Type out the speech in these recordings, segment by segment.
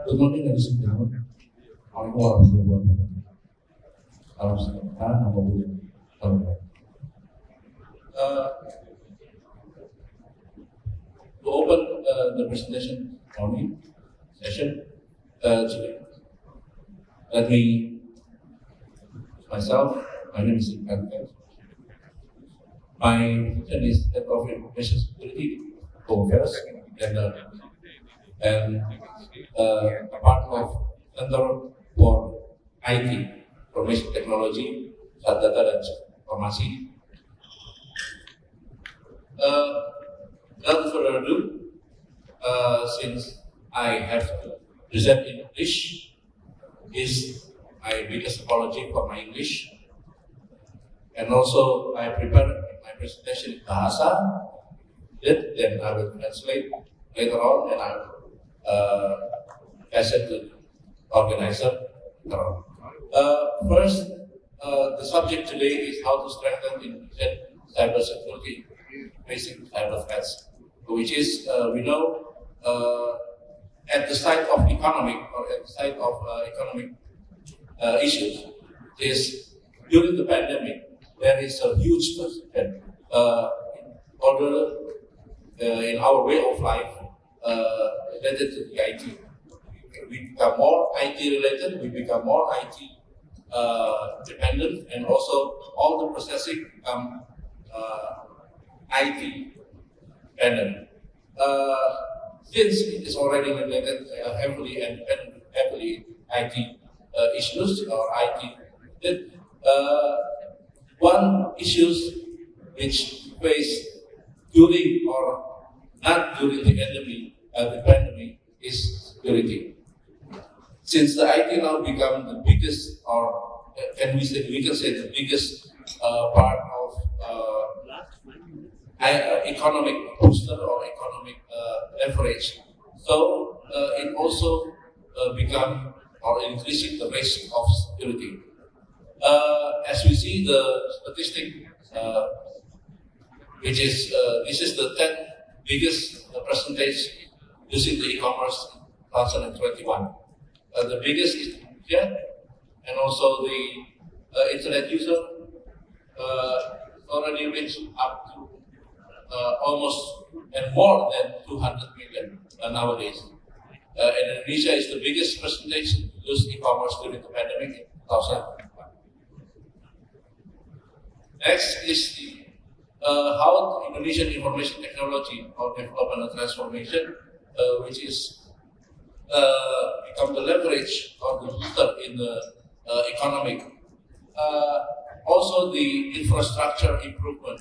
Good morning, ladies and gentlemen. Assalamualaikum warahmatullahi wabarakatuh. Salam sejahtera, nama budaya. Salam baik. To open the presentation morning session today, let me myself. My name is Deddy Kartika. My position is Head of Information Security for Affairs and a part of Center for IT, Information Technology, Data dan Informasi. Without further ado, since I have to present in English, is my biggest apology for my English, and also I prepared my presentation in Bahasa. Then I will translate later on, and I will pass it to the organizer later on. First, the subject today is how to strengthen cybersecurity facing cyber threats, which is we know at the side of economic issues is during the pandemic there is a huge percentage in our way of life related to the IT. We become more IT related, we become more IT dependent, and also all the processing become IT dependent. Since it is already related heavily and heavily IT issues or IT, one issues which face during or not during the pandemic is security. Since the IT now become the biggest, or we can say the biggest part of economic booster or economic leverage, so it also become or increasing the risk of security. As we see the statistic, which is this is the 10th biggest percentage using the e-commerce in 2021. The biggest is India, and also the internet user already reached up to almost and more than 200 million nowadays. And Indonesia is the biggest percentage used e-commerce during the pandemic in 2021. Next is the how Indonesian information technology or development and transformation, which is become the leverage or the booster in the economic. Also, the infrastructure improvement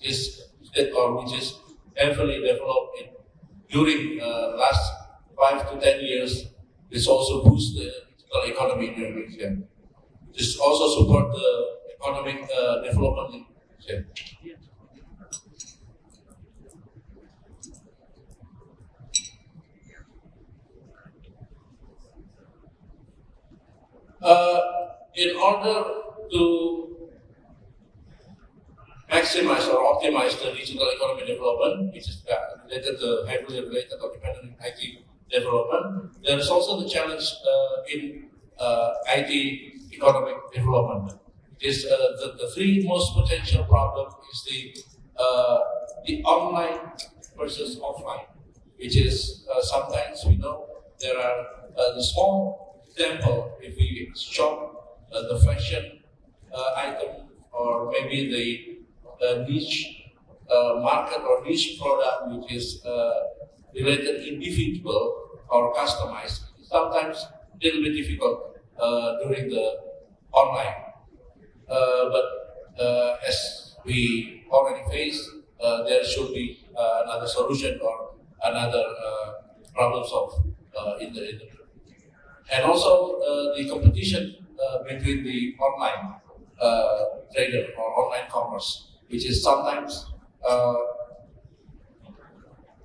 is which is heavily developed during last 5 to 10 years. This also boosts the digital economy in Indonesia. This also support the economic development in Indonesia. In order to maximize or optimize the digital economy development, which is heavily related or dependent on IT development, there is also the challenge in IT economic development. It is the three most potential problems is the online versus offline, which is sometimes we know there are the small example if we shop the fashion item or maybe the niche market or niche product which is related individual or customized. Sometimes a little bit difficult during the online. But as we already face, there should be another solution or another problem solved in the and also the competition between the online trader or online commerce, which is sometimes,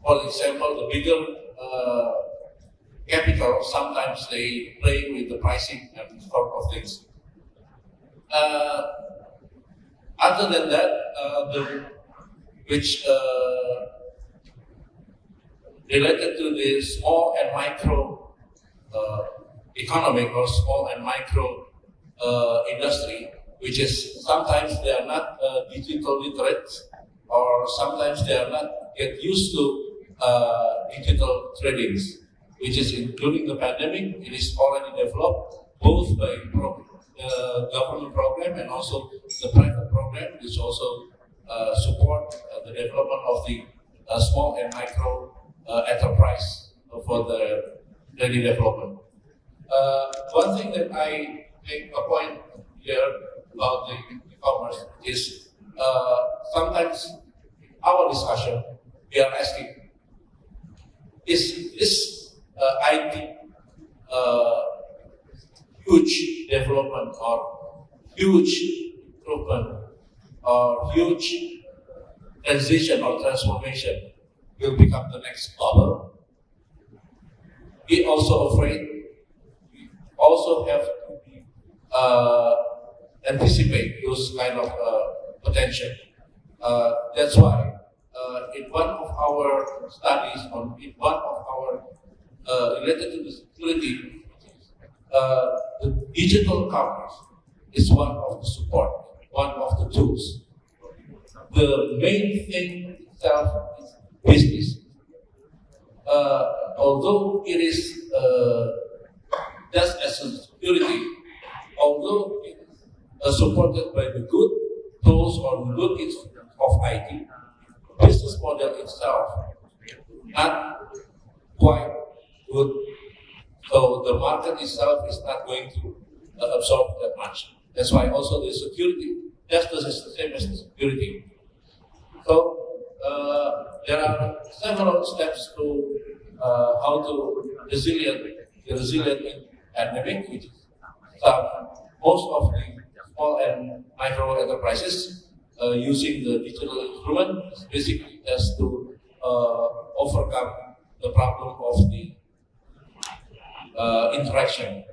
for example, the bigger capital, sometimes they play with the pricing and sort of things. Other than that, which related to the small and micro economic or small and micro industry, which is sometimes they are not digital literate, or sometimes they are not get used to digital tradings, which is including the pandemic. It is already developed both by government program and also the private program, which also support the development of the small and micro enterprise for the daily development. One thing that I make a point here about the e-commerce is sometimes our discussion, we are asking, is this IT huge development or huge improvement or huge transition or transformation will become the next bubble? We also afraid, we also have to anticipate those kind of potential. That's why in one of our studies, in one of our related to the security, the digital commerce is one of the support, one of the tools. The main thing itself is business. Although it is just as a security, although it is supported by the good tools or the good of IT, business model itself not quite good. So the market itself is not going to absorb that much. That's why also the security, just the same as the security. So there are several steps to how to resilient in pandemic, which is most of the small and micro enterprises using the digital instrument basically just to overcome the problem of the interaction.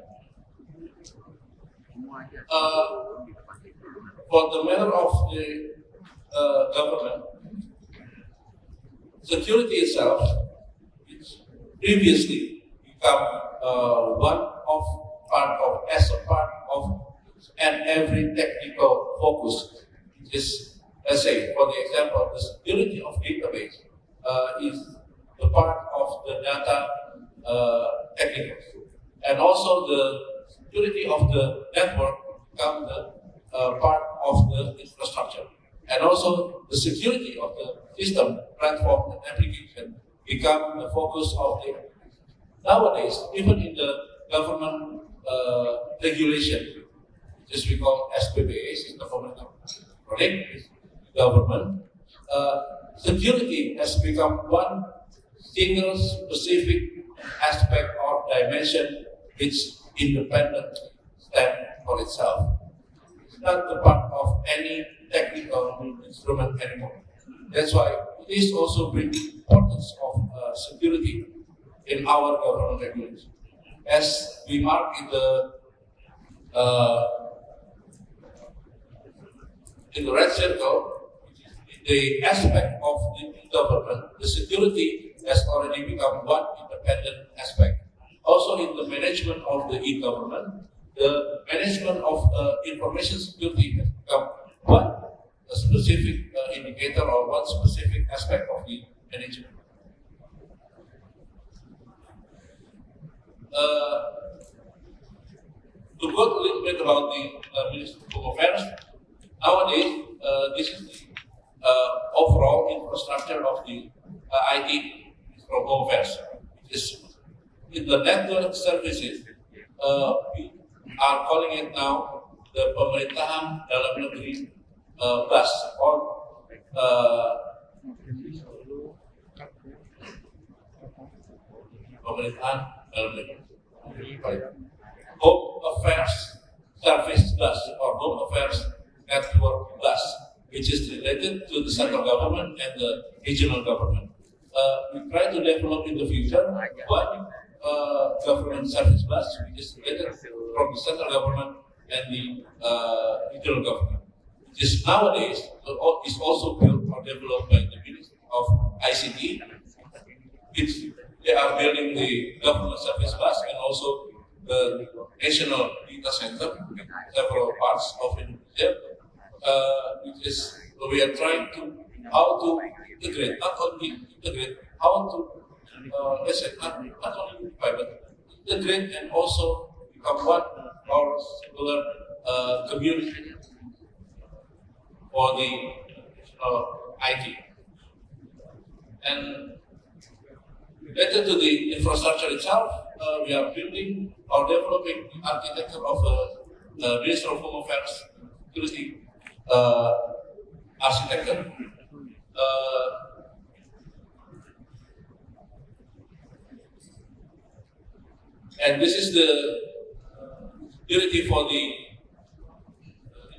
For the matter of the government, security itself, which previously become as a part of and every technical focus is, let's say, for the example, the security of database is the part of the data technicals, and also the security of the network become the part of the infrastructure, and also the security of the system, platform, and application become the focus of the. Nowadays, even in the government regulation, which is we call SPBA, System of Government, security has become one single specific aspect or dimension which independent stand for itself. It's not the part of any technical instrument anymore. That's why it is also bring importance of security in our government regulation. As we mark in the red circle, the aspect of the government, the security has already become one independent aspect. Also in the management of the e-government, the management of information security has become one specific indicator or one specific aspect of the management. To talk a little bit about the Ministry of Home Affairs, nowadays this is the overall infrastructure of the IT from Home Affairs. In the network services, we are calling it now the Pemerintahan Dalam Negeri BAS or Pemerintahan Dalam Negeri. Home Affairs Service BAS or Home Affairs Network BAS, which is related to the central government and the regional government. We try to develop in the future one government service BAS, which is related from the central government and the regional government, which is nowadays is also built or developed by the Ministry of ICT, which they are building the government service BAS and also the national data center in several parts of Indonesia, which is we are trying to how to integrate, not only integrate, how to let's say not only unify, but integrate and also become one or singular community for the IT. And related to the infrastructure itself, we are building or developing the architecture of a Ministry of Home Affairs security architecture. And this is the security for the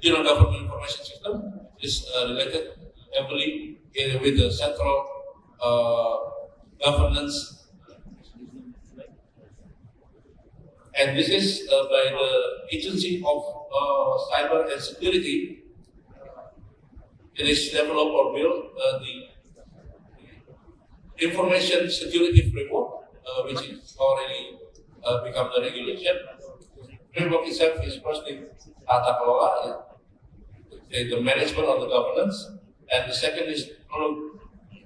General Government Information System. Is related heavily with the central governance, and this is by the Agency of Cyber and Security. It is developed or built the Information Security Framework, which is already become the regulation. Framework itself is firstly tata kelola, the management of the governance, and the second is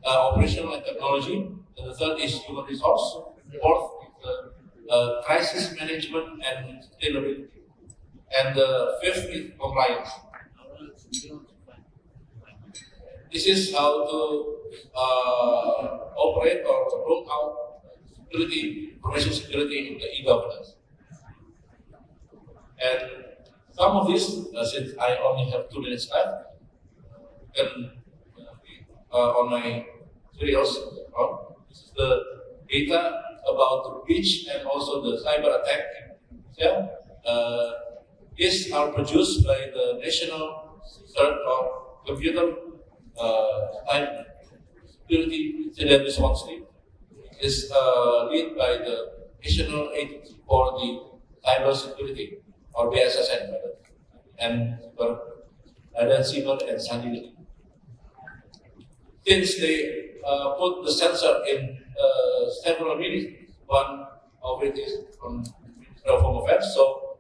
operational and technology, and the third is human resource, fourth is crisis management and sustainability, and the fifth is compliance. This is how to operate or roll out security, information security in the e-governance. And some of this, since I only have 2 minutes left, can on my materials, this is the data about the breach and also the cyber attack. These are produced by the National Cert or Computer Cyber Security Incident Response Team. It is led by the National Agency for the Cyber Security, or BSSN, and Cyber and Sandi. Since they put the sensor in several ministries, one of it is from Ministry of Home Affairs, so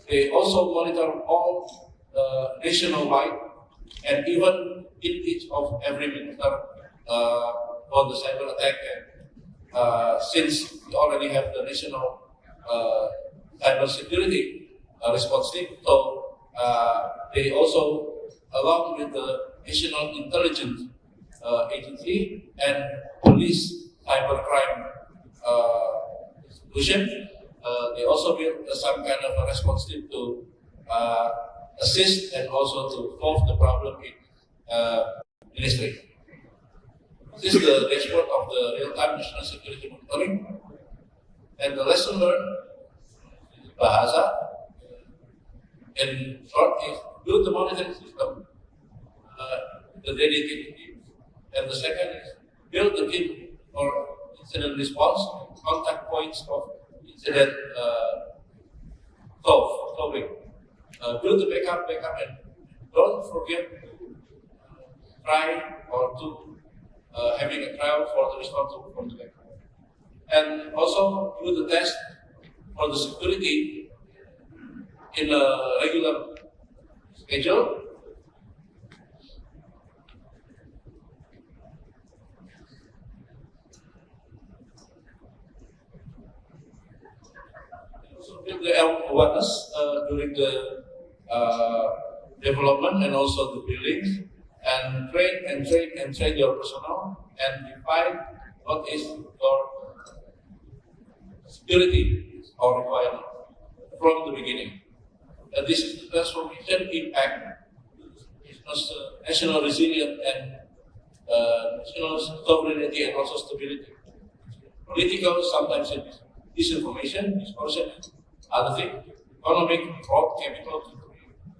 they also monitor all nationwide and even in each of every minister for the cyber attack. And since we already have the national cyber security response team, so they also, along with the National Intelligence Agency and Police Cybercrime Institution, they also built some kind of a response team to assist and also to solve the problem in ministry. This is the dashboard of the real-time national security monitoring, and the lesson learned bahasa. In short, is build the monitoring system, the dedicated team, and the second is build the team for incident response, contact points of incident solving. Build the backup, and don't forget to try or to having a trial for the response from the backup. And also do the test for the security in a regular schedule. Also build the awareness during the development and also the buildings, and train your personnel and define what is your security or requirement from the beginning. This is the transformation impact national resilience and national sovereignty and also stability. Political, sometimes it is disinformation, distortion, other things, economic, fraud, capital,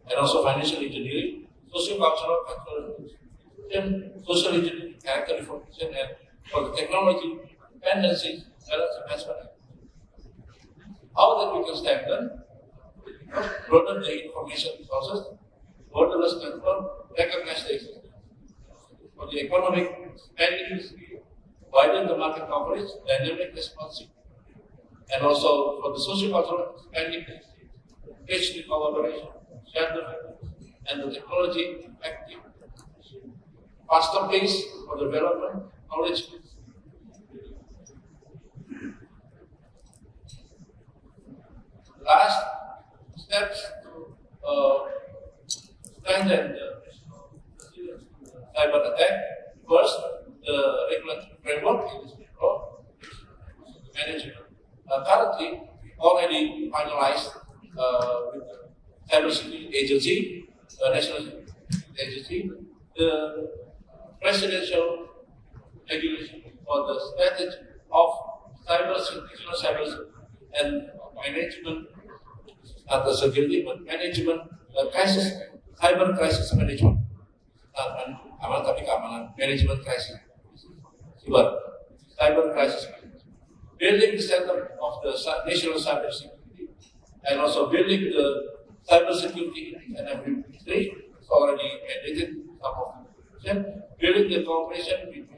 and also financial engineering, socio-cultural, social engineering, character information, and for the technology, dependency, balance investment. How that we can strengthen, broaden the information resources, borderless network, recognize the existence. For the economic spending, widen the market coverage, dynamic responsive, And also for the social-cultural spending, PhD collaboration, gender, and the technology active, faster pace for development, knowledge. Last steps to strengthen the cyber attack. First, the regulatory framework is management. Currently, already finalized with the cybersecurity agency, national agency, the presidential regulation for the strategy of cyber and management, not the security, but management, crisis, cyber crisis management. Aman tapi keamanan, management crisis, cyber crisis management. Building the center of the national cyber security, and also building the cyber security in every ministry, already mandated some of them. Building the cooperation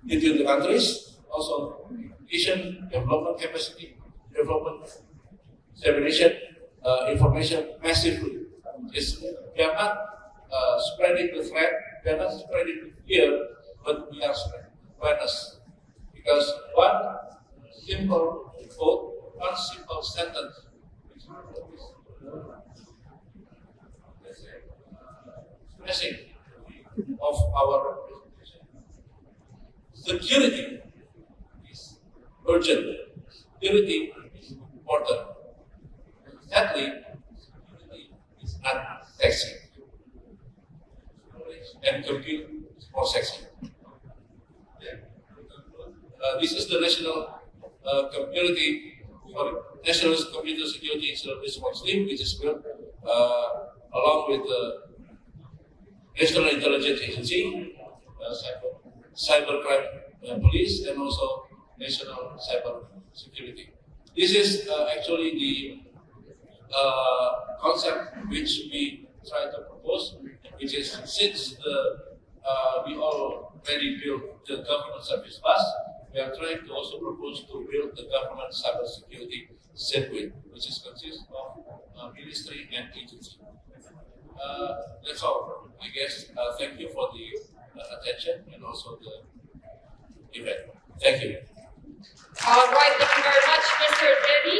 between the countries, also education, development capacity, development, dissemination, information massively. We are not spreading the threat, we are not spreading the fear, but we are spreading awareness. Because one simple quote, one simple sentence, expressing of our security is urgent, security is important. Sadly, security is not sexy, and compute is more sexy. This is the National Computer Security Response Team, which is built along with the National Intelligence Agency, Cybercrime Police, and also National Cyber Security. This is actually the concept which we try to propose, which is since we already built the government service bus, we are trying to also propose to build the government cybersecurity circuit, which is consists of ministry and agency. That's all, I guess. Thank you for the attention and also the event. Thank you. All right, thank you very much, Mr. Deddy.